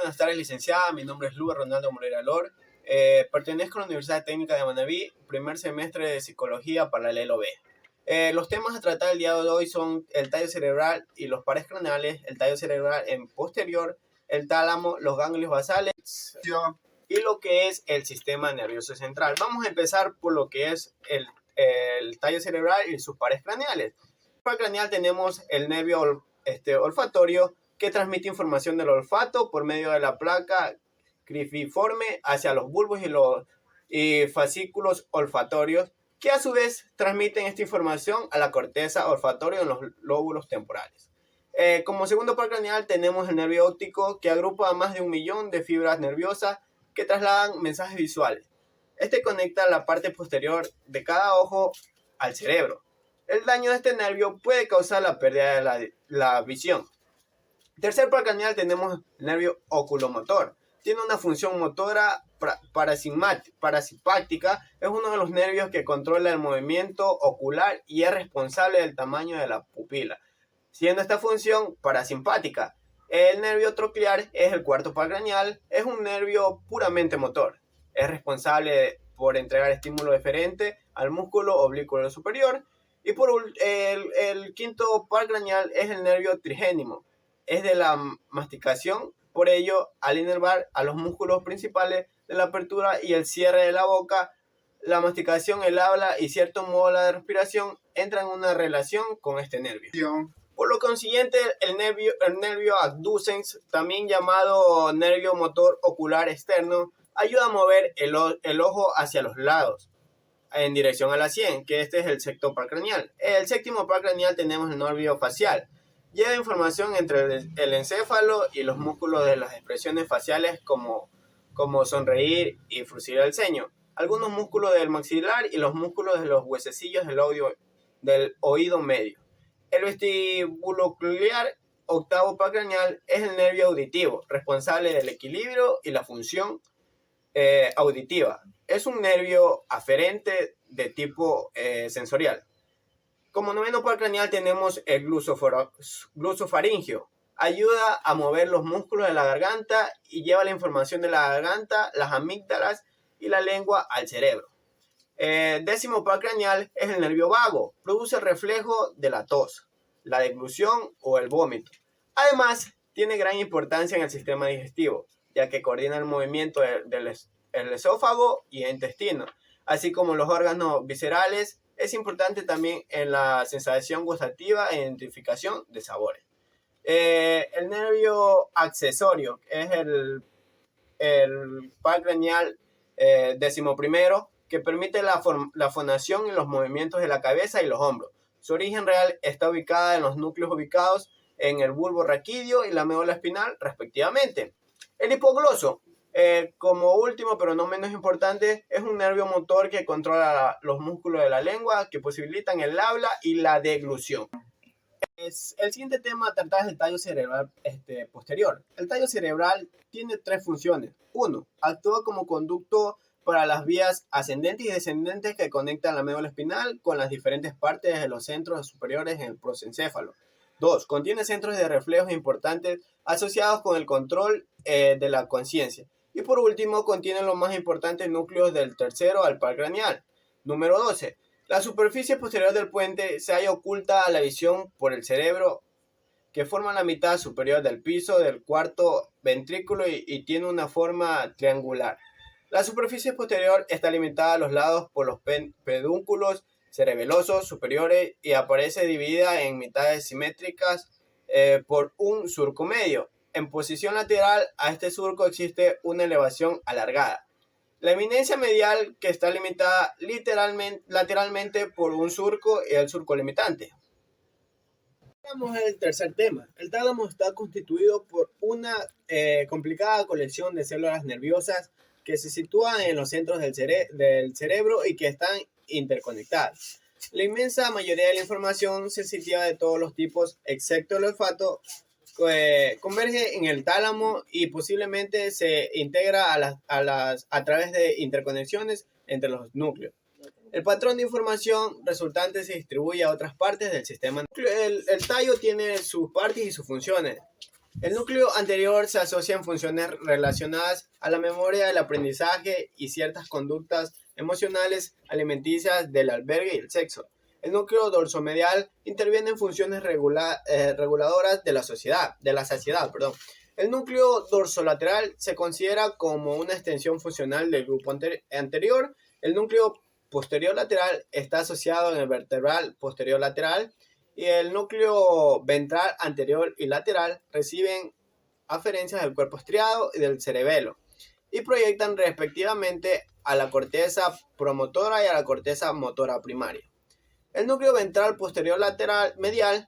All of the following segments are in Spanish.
buenas tardes, licenciada. Mi nombre es Luis Ronaldo Moreira Lor. Pertenezco a la Universidad Técnica de Manabí, primer semestre de Psicología paralelo B. Los temas a tratar el día de hoy son el tallo cerebral y los pares craneales, el tallo cerebral en posterior, el tálamo, los ganglios basales y lo que es el sistema nervioso central. Vamos a empezar por lo que es el tallo cerebral y sus pares craneales. En el par craneal tenemos el nervio olfatorio, que transmite información del olfato por medio de la placa cribriforme hacia los bulbos y fascículos olfatorios, que a su vez transmiten esta información a la corteza olfatoria en los lóbulos temporales. Como segundo par craneal tenemos el nervio óptico, que agrupa a más de 1 millón de fibras nerviosas que trasladan mensajes visuales. Este conecta la parte posterior de cada ojo al cerebro. El daño de este nervio puede causar la pérdida de la visión. Tercer par craneal tenemos el nervio oculomotor. Tiene una función motora parasimpática. Es uno de los nervios que controla el movimiento ocular y es responsable del tamaño de la pupila, siendo esta función parasimpática. El nervio troclear es el cuarto par craneal. Es un nervio puramente motor. Es responsable por entregar estímulo deferente al músculo oblicuo superior. Y por el quinto par craneal es el nervio trigémino. Es de la masticación, por ello, al inervar a los músculos principales de la apertura y el cierre de la boca, la masticación, el habla y cierto modo la respiración entran en una relación con este nervio. Por lo consiguiente, el nervio abducens, también llamado nervio motor ocular externo, ayuda a mover el ojo hacia los lados, en dirección a la sien, que este es el sexto par craneal. El séptimo par craneal tenemos el nervio facial. Lleva información entre el encéfalo y los músculos de las expresiones faciales como sonreír y fruncir el ceño, algunos músculos del maxilar y los músculos de los huesecillos del oído medio. El vestibulocliar, octavo par craneal, es el nervio auditivo, responsable del equilibrio y la función auditiva. Es un nervio aferente de tipo sensorial. Como noveno par craneal tenemos el glusofaringio. Ayuda a mover los músculos de la garganta y lleva la información de la garganta, las amígdalas y la lengua al cerebro. Décimo par craneal es el nervio vago. Produce el reflejo de la tos, la deglución o el vómito. Además, tiene gran importancia en el sistema digestivo, ya que coordina el movimiento del esófago y el intestino, así como los órganos viscerales. Es importante también en la sensación gustativa e identificación de sabores. El nervio accesorio es el par craneal decimoprimero, que permite la fonación y los movimientos de la cabeza y los hombros. Su origen real está ubicada en los núcleos ubicados en el bulbo raquídeo y la médula espinal, respectivamente. El hipogloso, como último pero no menos importante, es un nervio motor que controla los músculos de la lengua que posibilitan el habla y la deglución. El siguiente tema a tratar es el tallo cerebral posterior. El tallo cerebral tiene 3 funciones. 1. Actúa como conducto para las vías ascendentes y descendentes que conectan la médula espinal con las diferentes partes de los centros superiores en el prosencéfalo. 2. Contiene centros de reflejos importantes asociados con el control de la conciencia. Y por último, contiene los más importantes núcleos del tercero al par craneal. Número 12. La superficie posterior del puente se halla oculta a la visión por el cerebro, que forma la mitad superior del piso del cuarto ventrículo y tiene una forma triangular. La superficie posterior está limitada a los lados por los pedúnculos cerebelosos superiores y aparece dividida en mitades simétricas por un surco medio. En posición lateral a este surco existe una elevación alargada. La eminencia medial, que está limitada lateralmente por un surco y el surco limitante. Vamos al tercer tema. El tálamo está constituido por una complicada colección de células nerviosas que se sitúan en los centros del cerebro y que están interconectadas. La inmensa mayoría de la información sensitiva de todos los tipos, excepto el olfato, converge en el tálamo y posiblemente se integra a través de interconexiones entre los núcleos. El patrón de información resultante se distribuye a otras partes del sistema. El tallo tiene sus partes y sus funciones. El núcleo anterior se asocia en funciones relacionadas a la memoria, el aprendizaje y ciertas conductas emocionales alimenticias del albergue y el sexo. El núcleo dorsomedial interviene en funciones reguladoras de la saciedad. El núcleo dorsolateral se considera como una extensión funcional del grupo anterior. El núcleo posterior lateral está asociado en el vertebral posterior lateral y el núcleo ventral anterior y lateral reciben aferencias del cuerpo estriado y del cerebelo y proyectan respectivamente a la corteza promotora y a la corteza motora primaria. El núcleo ventral posterior lateral medial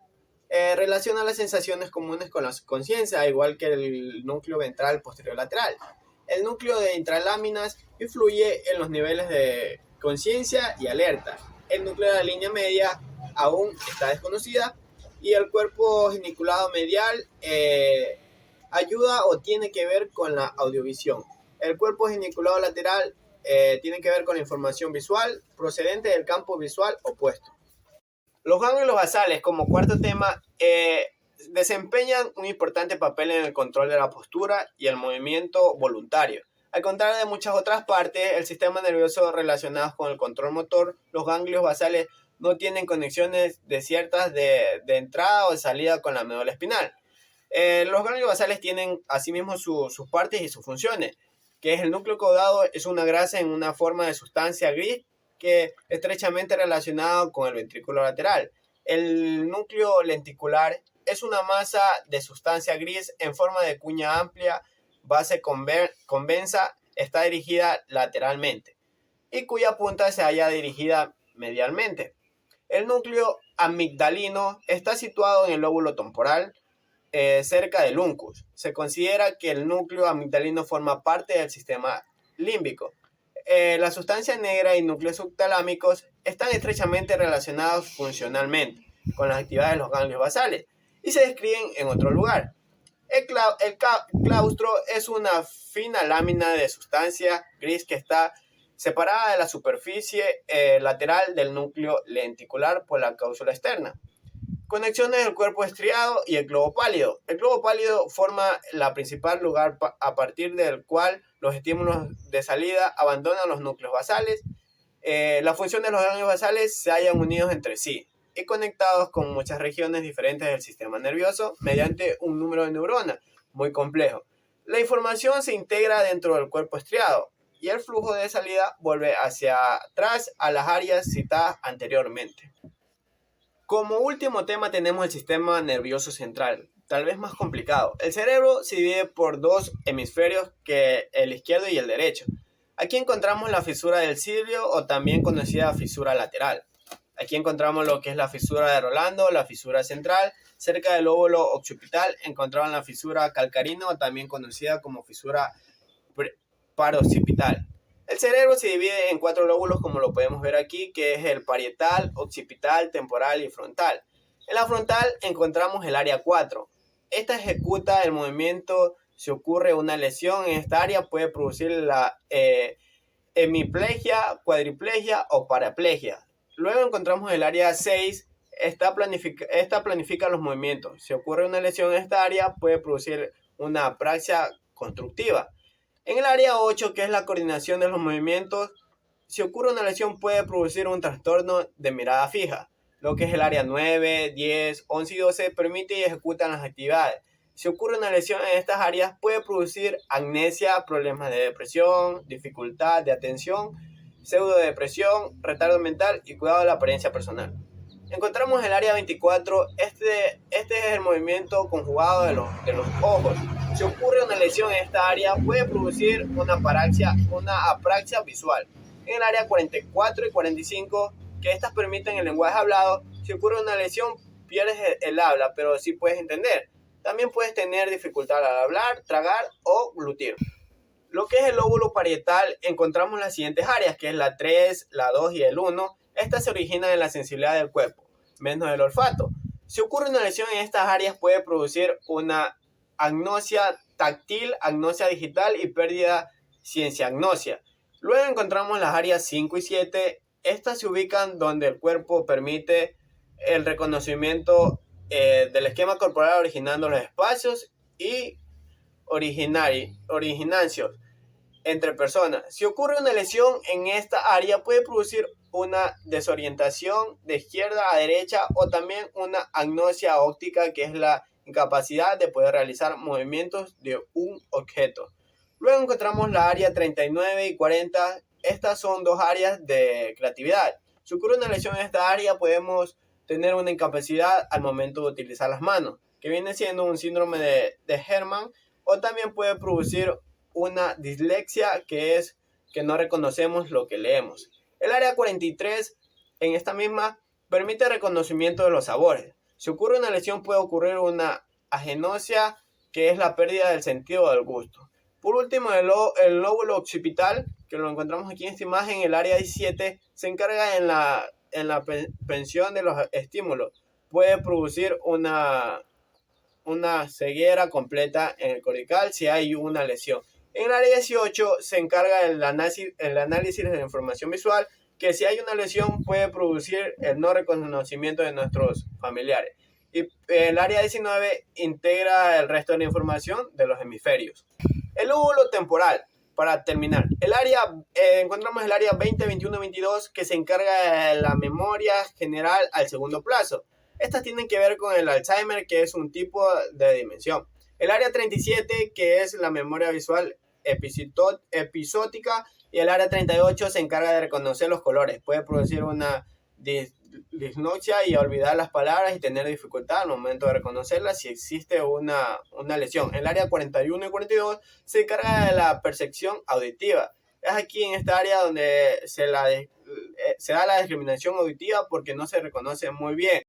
relaciona las sensaciones comunes con la conciencia, igual que el núcleo ventral posterior lateral. El núcleo de intraláminas influye en los niveles de conciencia y alerta. El núcleo de la línea media aún está desconocida y el cuerpo geniculado medial ayuda o tiene que ver con la audiovisión. El cuerpo geniculado lateral tiene que ver con la información visual procedente del campo visual opuesto. Los ganglios basales, como cuarto tema, desempeñan un importante papel en el control de la postura y el movimiento voluntario. Al contrario de muchas otras partes, el sistema nervioso relacionados con el control motor, los ganglios basales no tienen conexiones ciertas de entrada o de salida con la médula espinal. Los ganglios basales tienen asimismo sus partes y sus funciones, que es el núcleo caudado, es una grasa en una forma de sustancia gris que estrechamente relacionado con el ventrículo lateral. El núcleo lenticular es una masa de sustancia gris en forma de cuña amplia, base convexa, está dirigida lateralmente y cuya punta se halla dirigida medialmente. El núcleo amigdalino está situado en el lóbulo temporal, cerca del uncus. Se considera que el núcleo amigdalino forma parte del sistema límbico. La sustancia negra y núcleos subtalámicos están estrechamente relacionados funcionalmente con las actividades de los ganglios basales y se describen en otro lugar. El claustro es una fina lámina de sustancia gris que está separada de la superficie lateral del núcleo lenticular por la cápsula externa. Conexiones del cuerpo estriado y el globo pálido. El globo pálido forma la principal lugar a partir del cual los estímulos de salida abandonan los núcleos basales. La función de los ganglios basales se hallan unidos entre sí y conectados con muchas regiones diferentes del sistema nervioso mediante un número de neuronas muy complejo. La información se integra dentro del cuerpo estriado y el flujo de salida vuelve hacia atrás a las áreas citadas anteriormente. Como último tema tenemos el sistema nervioso central, tal vez más complicado. El cerebro se divide por dos hemisferios, que el izquierdo y el derecho. Aquí encontramos la fisura del cirio o también conocida fisura lateral. Aquí encontramos lo que es la fisura de Rolando, la fisura central. Cerca del lóbulo occipital encontramos la fisura calcarina o también conocida como fisura paroccipital. El cerebro se divide en 4 lóbulos, como lo podemos ver aquí, que es el parietal, occipital, temporal y frontal. En la frontal encontramos el área 4. Esta ejecuta el movimiento. Si ocurre una lesión en esta área, puede producir la hemiplegia, cuadriplegia o paraplegia. Luego encontramos el área 6. Esta planifica los movimientos. Si ocurre una lesión en esta área, puede producir una apraxia constructiva. En el área 8, que es la coordinación de los movimientos, si ocurre una lesión puede producir un trastorno de mirada fija. Lo que es el área 9, 10, 11 y 12 permite y ejecutan las actividades. Si ocurre una lesión en estas áreas puede producir amnesia, problemas de depresión, dificultad de atención, pseudodepresión, retardo mental y cuidado de la apariencia personal. Encontramos el área 24, este es el movimiento conjugado de los ojos. Si ocurre una lesión en esta área, puede producir una apraxia visual. En el área 44 y 45, que estas permiten el lenguaje hablado, si ocurre una lesión, pierdes el habla, pero sí puedes entender. También puedes tener dificultad al hablar, tragar o glutir. Lo que es el lóbulo parietal, encontramos las siguientes áreas, que es la 3, la 2 y el 1. Estas se originan en la sensibilidad del cuerpo, menos el olfato. Si ocurre una lesión en estas áreas, puede producir una agnosia táctil, agnosia digital y pérdida cienciagnosia. Luego encontramos las áreas 5 y 7. Estas se ubican donde el cuerpo permite el reconocimiento del esquema corporal originando los espacios y originancios entre personas. Si ocurre una lesión en esta área, puede producir una desorientación de izquierda a derecha o también una agnosia óptica, que es la incapacidad de poder realizar movimientos de un objeto. Luego encontramos la área 39 y 40. Estas son dos áreas de creatividad. Si ocurre una lesión en esta área, podemos tener una incapacidad al momento de utilizar las manos, que viene siendo un síndrome de Hermann, o también puede producir una dislexia, que es que no reconocemos lo que leemos. El área 43, en esta misma, permite reconocimiento de los sabores. Si ocurre una lesión, puede ocurrir una agenosia, que es la pérdida del sentido del gusto. Por último, el lóbulo occipital, que lo encontramos aquí en esta imagen, el área 17, se encarga en la pensión de los estímulos. Puede producir una ceguera completa en el cortical si hay una lesión. En el área 18 se encarga el análisis de la información visual, que si hay una lesión puede producir el no reconocimiento de nuestros familiares. Y el área 19 integra el resto de la información de los hemisferios. El lóbulo temporal, para terminar. Encontramos el área 20, 21, 22, que se encarga de la memoria general al segundo plazo. Estas tienen que ver con el Alzheimer, que es un tipo de demencia. El área 37, que es la memoria visual episódica, y el área 38 se encarga de reconocer los colores. Puede producir una disnoxia y olvidar las palabras y tener dificultad al momento de reconocerlas si existe una lesión. El área 41 y 42 se encarga de la percepción auditiva. Es aquí en esta área donde se da la discriminación auditiva porque no se reconoce muy bien.